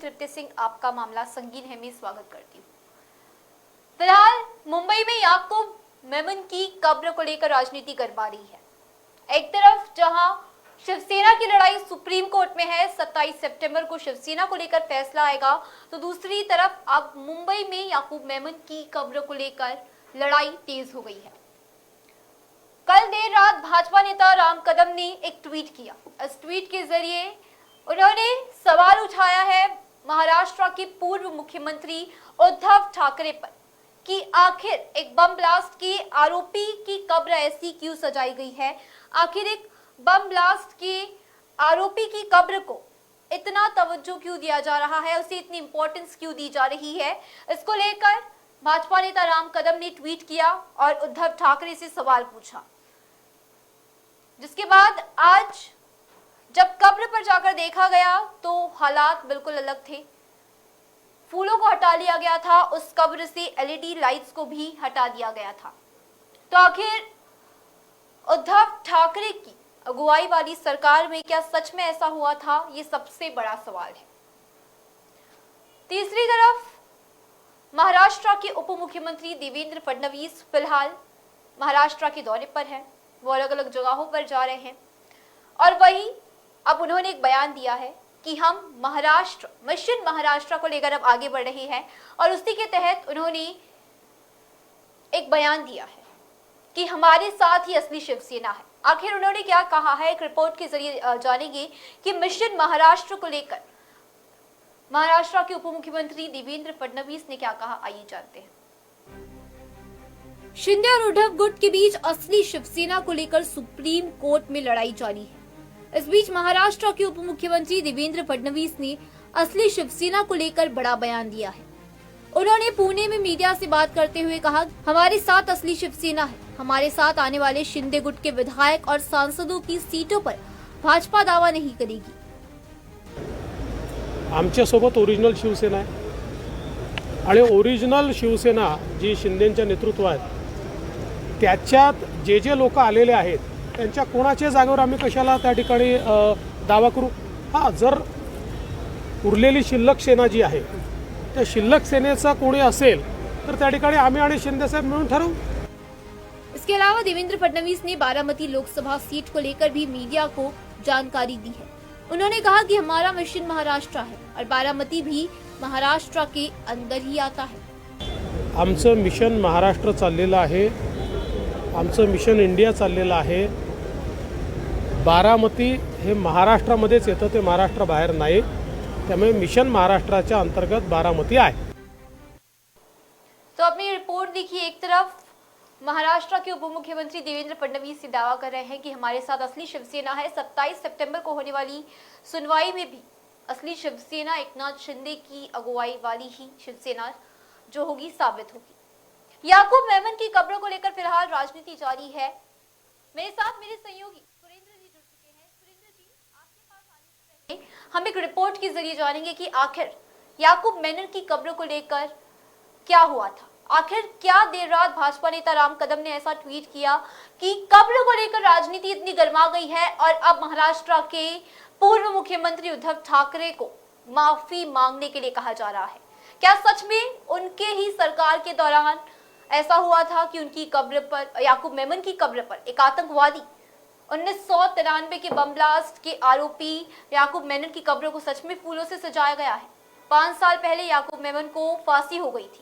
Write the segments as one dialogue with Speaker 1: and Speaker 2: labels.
Speaker 1: तृप्ति सिंह, आपका मामला संगीन है, मैं स्वागत करती हूँ। फिलहाल मुंबई में याकूब मेमन की कब्र को लेकर राजनीति गरमा रही है। एक तरफ जहां शिवसेना की लड़ाई सुप्रीम कोर्ट में है, 27 सितंबर को शिवसेना को लेकर फैसला आएगा, तो दूसरी तरफ अब मुंबई में याकूब मेमन की कब्र को लेकर लड़ाई तेज हो गई है। कल देर रात भाजपा नेता राम कदम ने एक ट्वीट किया। इस ट्वीट के जरिए उन्होंने सवाल उठाया है महाराष्ट्र के पूर्व मुख्यमंत्री उद्धव ठाकरे पर कि आखिर एक बम ब्लास्ट के आरोपी की कब्र ऐसी क्यों सजाई गई है। आखिर एक बम ब्लास्ट के आरोपी की कब्र को इतना तवज्जो क्यों दिया जा रहा है, उसे इतनी इंपॉर्टेंस क्यों दी जा रही है। इसको लेकर भाजपा नेता राम कदम ने ट्वीट किया और उद्धव ठाकरे से सवाल पूछा, जिसके बाद आज जब कब्र पर जाकर देखा गया तो हालात बिल्कुल अलग थे। फूलों को हटा लिया गया था, उस कब्र से एलईडी लाइट्स को भी हटा दिया गया था। तो आखिर उद्धव ठाकरे की अगुवाई वाली सरकार में क्या सच में ऐसा हुआ था, ये सबसे बड़ा सवाल है। तीसरी तरफ महाराष्ट्र के उप मुख्यमंत्री देवेंद्र फडणवीस फिलहाल महाराष्ट्र के दौरे पर हैं। वो अलग अलग जगहों पर जा रहे हैं और वही अब उन्होंने एक बयान दिया है कि हम महाराष्ट्र मिशन महाराष्ट्र को लेकर अब आगे बढ़ रहे हैं और उसी के तहत उन्होंने एक बयान दिया है कि हमारे साथ ही असली शिवसेना है। आखिर उन्होंने क्या कहा है, एक रिपोर्ट के जरिए जानेंगे कि मिशन महाराष्ट्र को लेकर महाराष्ट्र के उप मुख्यमंत्री देवेंद्र फडणवीस ने क्या कहा, आइए जानते हैं। शिंदे और उद्धव गुट के बीच असली शिवसेना को लेकर सुप्रीम कोर्ट में लड़ाई जारी है। इस बीच महाराष्ट्र के उप मुख्यमंत्री देवेंद्र फडणवीस ने असली शिवसेना को लेकर बड़ा बयान दिया है। उन्होंने पुणे में मीडिया से बात करते हुए कहा, हमारे साथ असली शिवसेना है। हमारे साथ आने वाले शिंदे गुट के विधायक और सांसदों की सीटों पर भाजपा दावा नहीं करेगी।
Speaker 2: आमच्या सोबत ओरिजिनल शिवसेना आहे आणि ओरिजिनल शिवसेना जी शिंदेच्या नेतृत्वात त्याच्यात जे जे लोक आलेले आहेत त्यांच्या कोणाच्या जागेवर आम्ही कशाला त्या ठिकाणी दावा करू। हां, जर उरलेली शिल्लक सेना जी आहे त्या शिल्लक सेनेचा कोणी असेल तर त्या ठिकाणी आम्ही आणि शिंदे साहेब मिळून ठरवू।
Speaker 1: इसके अलावा देवेंद्र फडणवीस ने बारामती लोकसभा सीट को लेकर भी मीडिया को जानकारी दी है। उन्होंने कहा कि हमारा मिशन महाराष्ट्र है और बारामती भी महाराष्ट्र के अंदर ही आता है।
Speaker 2: आमचं मिशन महाराष्ट्र चाललेलं आहे, आमचं मिशन इंडिया चाललेलं आहे। बारामती हे महाराष्ट्रामध्येच येतं, ते महाराष्ट्र बाहेर नाही, त्यामुळे मिशन महाराष्ट्राच्या अंतर्गत बारामती आहे।
Speaker 1: तो अपनी रिपोर्ट देखिए, एक तरफ महाराष्ट्र के उप मुख्यमंत्री देवेंद्र फडणवीस से दावा कर रहे हैं कि हमारे साथ असली शिवसेना है। 27 सितंबर को होने वाली सुनवाई में भी असली शिवसेना एकनाथ शिंदे की अगुवाई वाली ही शिवसेना जो होगी साबित होगी। याकूब मेमन की कब्र को लेकर फिलहाल राजनीति जारी है। मेरे साथ मेरे सहयोगी सुरेंद्र जी जुड़ चुके हैं। सुरेंद्र जी, आपके पास आने से पहले हम एक रिपोर्ट के जरिए जानेंगे कि आखिर याकूब मेमन की कब्र को लेकर क्या हुआ था। आखिर क्या देर रात भाजपा नेता राम कदम ने ऐसा ट्वीट किया कि कब्र को लेकर राजनीति इतनी गर्मा गई है और अब महाराष्ट्र के पूर्व मुख्यमंत्री उद्धव ठाकरे को माफी मांगने के लिए कहा जा रहा है। क्या सच में उनके ही सरकार के दौरान ऐसा हुआ था कि उनकी कब्र पर, याकूब मेमन की कब्र पर एक आतंकवादी 1993 के बम ब्लास्ट के आरोपी याकूब मेमन की कब्र को सच में फूलों से सजाया गया है? 5 साल पहले याकूब मेमन को फांसी हो गई थी।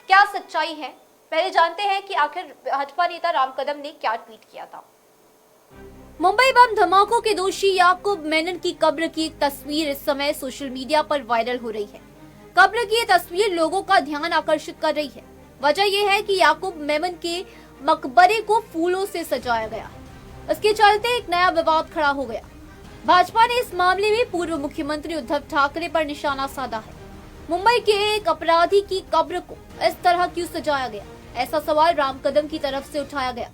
Speaker 1: क्या सच्चाई है, पहले जानते हैं कि आखिर भाजपा नेता राम कदम ने क्या ट्वीट किया था। मुंबई बम धमाकों के दोषी याकूब मेमन की कब्र की एक तस्वीर इस समय सोशल मीडिया पर वायरल हो रही है। कब्र की ये तस्वीर लोगों का ध्यान आकर्षित कर रही है। वजह यह है कि याकूब मेमन के मकबरे को फूलों से सजाया गया है। इसके चलते एक नया विवाद खड़ा हो गया। भाजपा ने इस मामले में पूर्व मुख्यमंत्री उद्धव ठाकरे पर निशाना साधा है। मुंबई के एक अपराधी की कब्र को इस तरह क्यों सजाया गया, ऐसा सवाल राम कदम की तरफ से उठाया गया।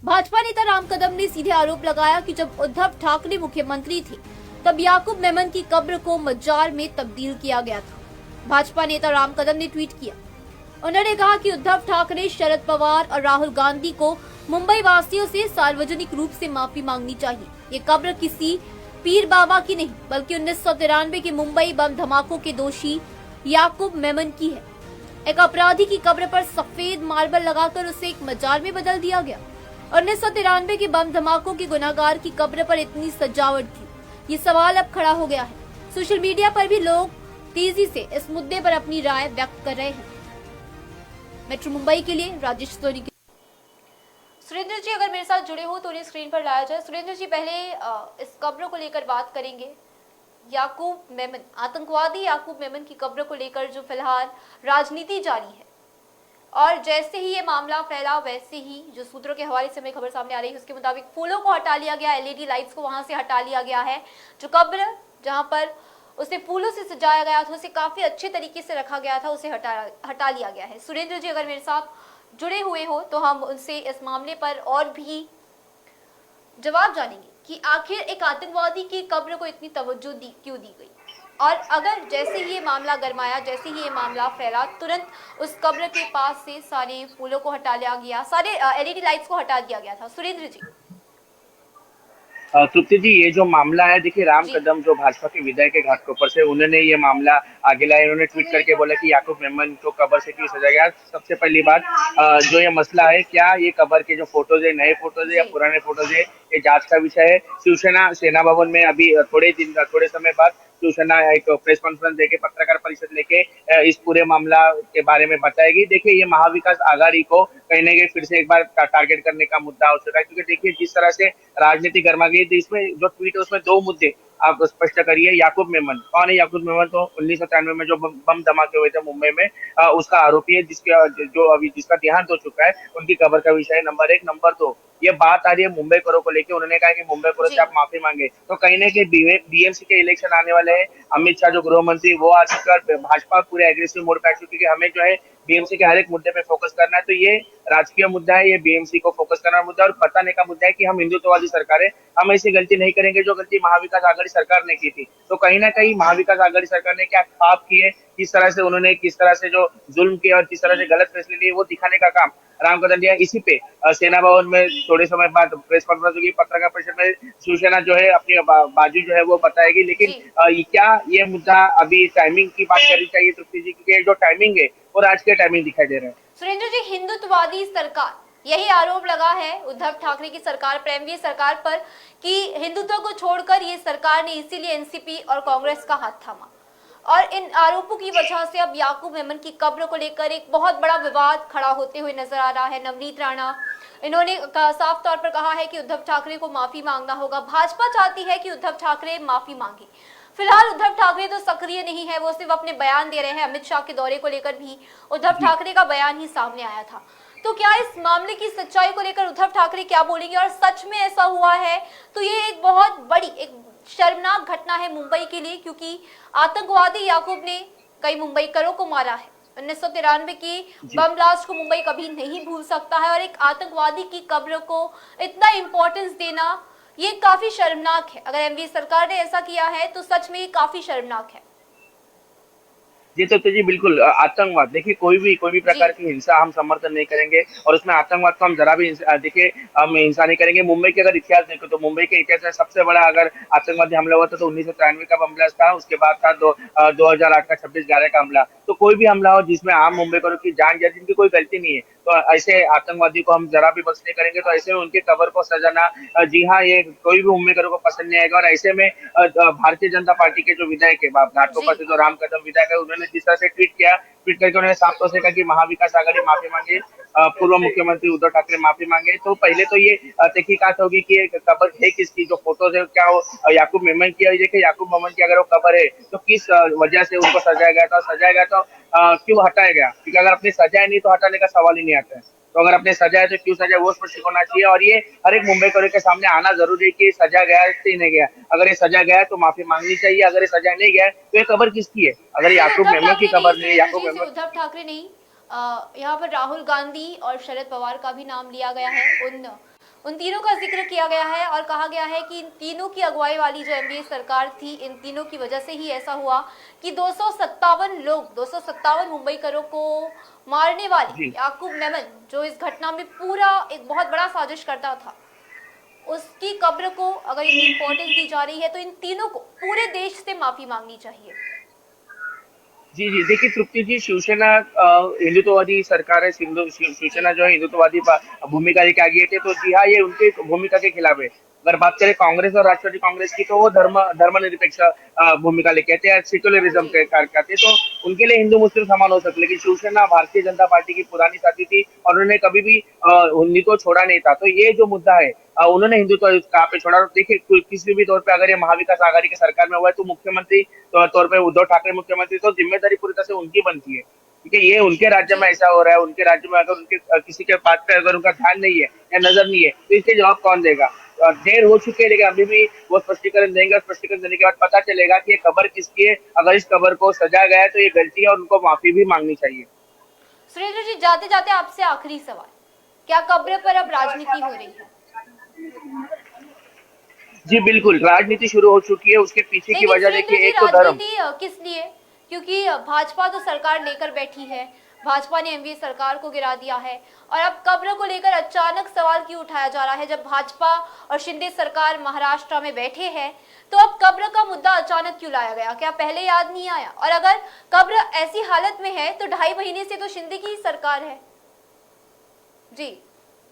Speaker 1: भाजपा नेता राम कदम ने सीधे आरोप लगाया कि जब उद्धव ठाकरे मुख्यमंत्री थे तब याकूब मेमन की कब्र को मजार में तब्दील किया गया था। भाजपा नेता राम कदम ने ट्वीट किया। उन्होंने कहा कि उद्धव ठाकरे, शरद पवार और राहुल गांधी को मुंबई वासियों से सार्वजनिक रूप से माफी मांगनी चाहिए। ये कब्र किसी पीर बाबा की नहीं बल्कि 1993 के मुंबई बम धमाकों के दोषी याकूब मेमन की है। एक अपराधी की कब्र पर सफेद मार्बल लगाकर उसे एक मजार में बदल दिया गया। 1993 के बम धमाकों के गुनाहगार की कब्र पर इतनी सजावट क्यों? ये सवाल अब खड़ा हो गया है। सोशल मीडिया पर भी लोग तेजी से इस मुद्दे पर अपनी राय व्यक्त कर रहे हैं। मेट्रो मुंबई के लिए राजेश सोनी। सुरेंद्र जी अगर मेरे साथ जुड़े हो तो उन्हें स्क्रीन पर लाया जाए। सुरेंद्र जी पहले इस कब्र को लेकर बात करेंगे। याकूब मेमन, आतंकवादी याकूब मेमन की कब्र को लेकर जो फिलहाल राजनीति जारी है, और जैसे ही ये मामला फैला वैसे ही जो सूत्रों के हवाले से हमें खबर सामने आ रही है उसके मुताबिक फूलों को हटा लिया गया, एलईडी लाइट्स को वहां से हटा लिया गया है। जो कब्र जहां पर उसे फूलों से सजाया गया था, उसे काफी अच्छे तरीके से रखा गया था, उसे हटा लिया गया है। सुरेंद्र जी अगर मेरे साथ जुड़े हुए हो तो हम उनसे इस मामले पर और भी जवाब जानेंगे कि आखिर एक आतंकवादी की कब्र को इतनी तवज्जो क्यों दी गई, और अगर जैसे ही ये मामला गरमाया, जैसे ही ये मामला फैला, तुरंत उस कब्र के पास से सारे फूलों को हटा लिया गया, सारे एलईडी लाइट्स को हटा दिया गया था। सुरेंद्र जी।
Speaker 3: तृप्ति जी, ये जो मामला है, देखिए राम
Speaker 1: जी।
Speaker 3: कदम जो भाजपा के विधायक के घाटकोपर से उन्होंने ये मामला आगे लाया। उन्होंने ट्वीट करके बोला कि याकूब मेमन को कब्र से क्यों सजाया गया। सबसे पहली बात, जो ये मसला है, क्या ये कब्र के जो फोटोज है, नए फोटोज है या पुराने फोटोज है, ये जांच का विषय है। शिवसेना सेना भवन में अभी थोड़े समय बाद शिवसेना एक प्रेस कॉन्फ्रेंस देके पत्रकार परिषद लेके इस पूरे मामला के बारे में बताएगी। देखिए, ये महाविकास आघाड़ी को कहीं ना कहीं फिर से एक बार टारगेट करने का मुद्दा हो चुका है, क्योंकि देखिए जिस तरह से राजनीति गर्मा गई थी, इसमें जो ट्वीट है उसमें दो मुद्दे आप स्पष्ट करिए। याकूब मेमन कौन है? याकूब मेमन तो 1993 में जो बम धमाके हुए थे मुंबई में, उसका आरोपी है, जिसका देहांत हो चुका है। उनकी कब्र का विषय है, नंबर 1। नंबर 2, ये बात आ रही है मुंबई करो को लेके। उन्होंने कहा कि मुंबई करो से आप माफी मांगे, तो कहीं ना कहीं बीएमसी के इलेक्शन आने वाले हैं। अमित शाह जो गृह मंत्री, वो आ चुके और भाजपा पूरे एग्रेसिव मोड पे आ चुकी है कि हमें जो है बीएमसी के हर एक मुद्दे पे फोकस करना है। तो ये राजकीय मुद्दा है, ये बीएमसी को फोकस करना मुद्दा है और बताने का मुद्दा है कि हम हिंदुत्ववादी सरकार है, हम ऐसी गलती नहीं करेंगे जो गलती महाविकास आघाड़ी सरकार ने की थी। तो कहीं ना कहीं महाविकास आघाड़ी सरकार ने क्या पाप किए, किस तरह से उन्होंने किस तरह से जो जुल्म किया और किस तरह से गलत फैसले लिए, वो दिखाने का काम राम कदम दिया। इसी पे सेना भवन में थोड़े समय बाद प्रेस कॉन्फ्रेंस होगी, पत्रकार परिषद में शिवसेना जो है अपनी बाजू जो है वो बताएगी। लेकिन क्या ये मुद्दा अभी टाइमिंग की बात करनी चाहिए तृप्ति जी, क्योंकि जो टाइमिंग है वो राजकीय टाइमिंग दिखाई दे रहा है।
Speaker 1: सुरेंद्र जी, हिंदुत्ववादी सरकार, यही आरोप लगा है उद्धव ठाकरे की सरकार पर, एमवीए सरकार पर, कि हिंदुत्व को छोड़कर ये सरकार ने इसीलिए एनसीपी और कांग्रेस का हाथ थामा, और इन आरोपों की वजह से अब याकूब मेमन की कब्र को लेकर एक बहुत बड़ा विवाद खड़ा होते हुए नजर आ रहा है। नवनीत राणा, इन्होंने साफ तौर पर कहा है कि उद्धव ठाकरे को माफी मांगना होगा। भाजपा चाहती है कि उद्धव ठाकरे माफी मांगे। फिलहाल उद्धव ठाकरे तो सक्रिय नहीं है, वो सिर्फ अपने बयान दे रहे हैं। अमित शाह के दौरे को लेकर भी उद्धव ठाकरे का बयान ही सामने आया था। तो क्या इस मामले की सच्चाई को लेकर उद्धव ठाकरे क्या बोलेंगे, और सच में ऐसा हुआ है तो ये एक बहुत बड़ी, एक शर्मनाक घटना है मुंबई के लिए, क्योंकि आतंकवादी याकूब ने कई मुंबईकरों को मारा है। 1993 की बम ब्लास्ट को मुंबई कभी नहीं भूल सकता है, और एक आतंकवादी की कब्र को इतना इंपॉर्टेंस देना, ये काफी शर्मनाक है। अगर एमवी सरकार ने ऐसा किया है तो सच में ये काफी शर्मनाक है।
Speaker 3: जी तो जी बिल्कुल, आतंकवाद, देखिए कोई भी प्रकार की हिंसा हम समर्थन नहीं करेंगे, और उसमें आतंकवाद को हम जरा भी देखिए हम हिंसा नहीं करेंगे। मुंबई के अगर इतिहास देखो तो मुंबई के इतिहास में सबसे बड़ा अगर आतंकवादी हमला हुआ था तो 1993 का बम ब्लास्ट था। उसके बाद था 2008 का 26/11 का हमला। तो कोई भी हमला हो जिसमें आम मुंबईकरों की जान जाए, जिनकी कोई गलती नहीं है, तो ऐसे आतंकवादी को हम जरा भी बख्श नहीं करेंगे। तो ऐसे में उनके कब्र को सजाना, जी हाँ, ये कोई भी मुंबईकरों को पसंद नहीं आएगा। और ऐसे में भारतीय जनता पार्टी के जो विधायक है, घाटकोपर से जो राम कदम विधायक है, उन्होंने जिस तरह से ट्वीट करके उन्होंने साफ तौर से कहा कि महाविकास आघाड़ी माफी मांगे, पूर्व मुख्यमंत्री उद्धव ठाकरे माफी मांगे। तो पहले तो ये तहकीकात होगी कि कब्र है किसकी, जो फोटोज है क्या वो याकूब मेमन की है। देखिए याकूब मेमन की अगर वो कब्र है तो किस वजह से उनको सजाया गया था, क्यों हटाया गया, क्योंकि अगर अपने सजाया नहीं तो हटाने का सवाल ही नहीं आता है। तो अगर अपने सजाया तो क्यों सजाया, वो स्पष्ट होना चाहिए। और ये हर एक मुंबईकरों के सामने आना जरूरी है कि सजा गया है नहीं गया। अगर ये सजा गया है तो माफी मांगनी चाहिए, अगर ये सजा नहीं गया है तो ये कब्र किसकी है? अगर याकूब मेमन की कब्र नहीं है, याकूब मेमन,
Speaker 1: उद्धव ठाकरे नहीं, यहाँ पर राहुल गांधी और शरद पवार का भी नाम लिया गया है। उन तीनों का जिक्र किया गया है और कहा गया है कि इन तीनों की अगुवाई वाली जो एमवीए सरकार थी, इन तीनों की वजह से ही ऐसा हुआ कि 257 मुंबईकरों को मारने वाले याकूब मेमन, जो इस घटना में पूरा एक बहुत बड़ा साजिश करता था, उसकी कब्र को अगर इतनी इंपॉर्टेंस दी जा रही है तो इन तीनों को पूरे देश से माफी मांगनी चाहिए।
Speaker 3: जी जी, देखिए तृप्ति जी, शिवसेना हिंदुत्ववादी सरकार है। शिवसेना जो है हिंदुत्ववादी भूमिका लेके आगे थे, तो जी हाँ, ये उनके भूमिका के खिलाफ है। अगर बात करें कांग्रेस और राष्ट्रवादी कांग्रेस की, तो वो धर्मनिरपेक्ष भूमिका लेके आते हैं, सेक्युलरिज्म के कार्य करते हैं, तो उनके लिए हिंदू मुस्लिम समान हो सकते। लेकिन शिवसेना भारतीय जनता पार्टी की पुरानी साथी थी और उन्होंने कभी भी हिंदुत्व छोड़ा नहीं था। तो ये जो मुद्दा है, उन्होंने हिंदुत्व कहाँ पे छोड़ा। देखिए किसी भी तौर पे अगर ये महाविकास आघाड़ी की सरकार में हुआ है, तो मुख्यमंत्री तौर पे उद्धव ठाकरे मुख्यमंत्री, तो जिम्मेदारी पूरी तरह से उनकी बनती है। ठीक है, ये उनके राज्य में ऐसा हो रहा है, उनके राज्य में अगर उनके किसी के बात पे अगर उनका ध्यान नहीं है या नजर नहीं है, तो इसके जवाब कौन देगा। देर हो चुकी है, लेकिन अभी भी वो स्पष्टीकरण देंगे, और स्पष्टीकरण देने के बाद पता चलेगा कि ये खबर किसकी है। अगर इस खबर को सजाया गया है तो ये गलती है और उनको माफी भी मांगनी चाहिए।
Speaker 1: सुरेंद्र जी, जाते जाते आपसे आखिरी सवाल, क्या कब्र पर अब राजनीति हो रही है?
Speaker 3: जी बिल्कुल, राजनीति शुरू हो चुकी है। उसके पीछे की वजह देखिए, एक तो धर्म।
Speaker 1: राजनीति किस लिए? क्योंकि भाजपा तो सरकार लेकर बैठी है, भाजपा ने एमवीए सरकार को गिरा दिया है, और अब कब्र को लेकर अचानक सवाल क्यों उठाया जा रहा है? जब भाजपा और शिंदे सरकार महाराष्ट्र में बैठे हैं, तो अब कब्र का मुद्दा अचानक क्यों लाया गया? क्या पहले याद नहीं आया? और अगर कब्र ऐसी हालत में है तो 2.5 महीने से तो शिंदे की ही सरकार है। जी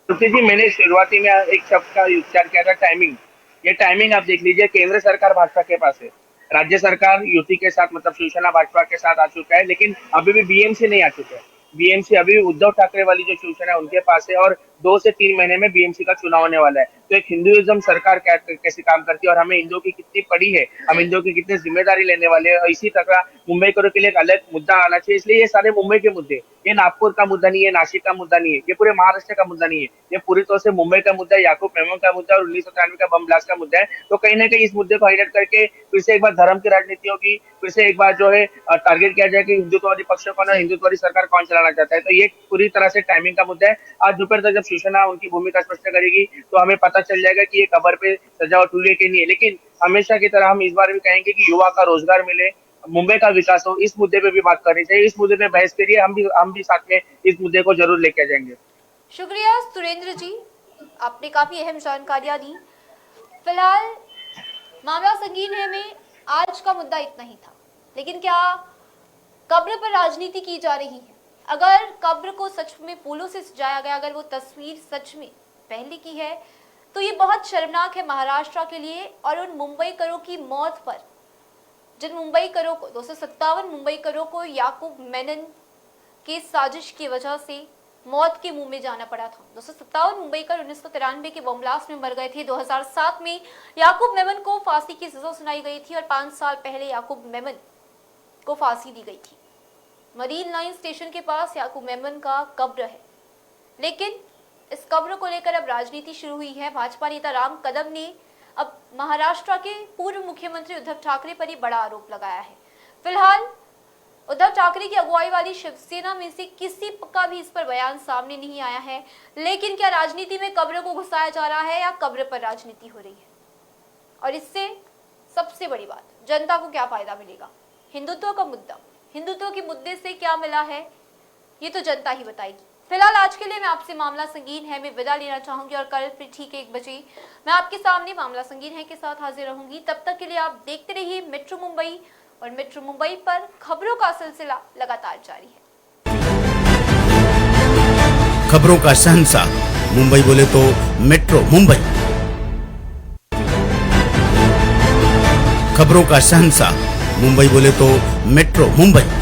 Speaker 3: जी, मैंने शुरुआती में एक शब्द का उच्चार किया था, टाइमिंग। ये टाइमिंग आप देख लीजिए, केंद्र सरकार भाजपा के पास है, राज्य सरकार युति के साथ मतलब शिवसेना भाजपा के साथ आ चुका है, लेकिन अभी भी बीएमसी नहीं आ चुका है। बीएमसी अभी उद्धव ठाकरे वाली जो शिवसेना है उनके पास है, और 2 से 3 महीने में बीएमसी का चुनाव होने वाला है। तो एक हिंदुइज्म सरकार कैसे काम करती है और हमें हिंदुओं की कितनी पड़ी है, हम हिंदुओं की कितनी जिम्मेदारी लेने वाले हैं, और इसी तरह मुंबई करो के लिए एक अलग मुद्दा आना चाहिए। इसलिए ये सारे मुंबई के मुद्दे, ये नागपुर का मुद्दा नहीं है, नासिक का मुद्दा नहीं है, ये पूरे महाराष्ट्र का मुद्दा नहीं है, ये पूरी तरह से मुंबई का मुद्दा है, याकूब मेमन का मुद्दा और 1993 का बम ब्लास्ट का मुद्दा है। तो कहीं ना कहीं इस मुद्दे को हाईलाइट करके फिर से एक बार धर्म की राजनीति होगी, फिर से एक बार जो है टारगेट किया जाए कि हिंदुत्ववादी पक्ष कौन है, हिंदुत्ववादी सरकार कौन चलाना चाहता है। तो ये पूरी तरह से टाइमिंग का मुद्दा है। आज दोपहर तक जब शिवसेना उनकी भूमिका स्पष्ट करेगी, तो हमें पता चल जाएगा कि ये खबर पे सजावट हुई है कि नहीं है। लेकिन हमेशा की तरह हम इस बार भी कहेंगे कि युवा का रोजगार मिले, मुंबई का विकास हो, इस मुद्दे पे भी बात करनी चाहिए। इस मुद्दे पे बहस के लिए हम भी साथ में इस मुद्दे को जरूर लेके जाएंगे।
Speaker 1: शुक्रिया सुरेंद्र जी, आपने काफी अहम जानकारियां दी। फिलहाल मामला संगीन है में आज का मुद्दा इतना ही था, लेकिन क्या कब्र पर राजनीति की जा रही है? अगर कब्र को सच में फूलों से सजाया गया, अगर वो तस्वीर सच में पहले की है, तो ये बहुत शर्मनाक है महाराष्ट्र के लिए और उन मुंबई करों की मौत पर, जिन मुंबई करों को 257 मुंबई करों को याकूब मेनन की साजिश की वजह से मौत के मुंह में जाना पड़ा था। 257 मुंबई कर 1993 के बम ब्लास्ट में मर गए थे। 2007 में याकूब मेमन को फांसी की सजा सुनाई गई थी और 5 साल पहले याकूब मेमन को फांसी दी गई थी। मरीन लाइन स्टेशन के पास याकूब मेमन का कब्र है, लेकिन इस कब्र को लेकर अब राजनीति शुरू हुई है। भाजपा नेता राम कदम ने अब महाराष्ट्र के पूर्व मुख्यमंत्री उद्धव ठाकरे पर ही बड़ा आरोप लगाया है। फिलहाल उद्धव ठाकरे की अगुवाई वाली शिवसेना में से किसी का भी इस पर बयान सामने नहीं आया है। लेकिन क्या राजनीति में कब्र को घुसाया जा रहा है या कब्र पर राजनीति हो रही है? और इससे सबसे बड़ी बात, जनता को क्या फायदा मिलेगा? हिंदुत्व का मुद्दा, हिंदुत्व के मुद्दे से क्या मिला है, ये तो जनता ही बताएगी। फिलहाल आज के लिए मैं आपसे मामला संगीन है में विदा लेना चाहूंगी और कल फिर ठीक 1 बजे मैं आपके सामने मामला संगीन है के साथ हाजिर रहूंगी। तब तक के लिए आप देखते रहिए मेट्रो मुंबई, और मेट्रो मुंबई पर खबरों का सिलसिला लगातार जारी है।
Speaker 4: खबरों का शहंशाह मुंबई बोले तो मेट्रो मुंबई। खबरों का शहंशाह मुंबई बोले तो मेट्रो मुंबई।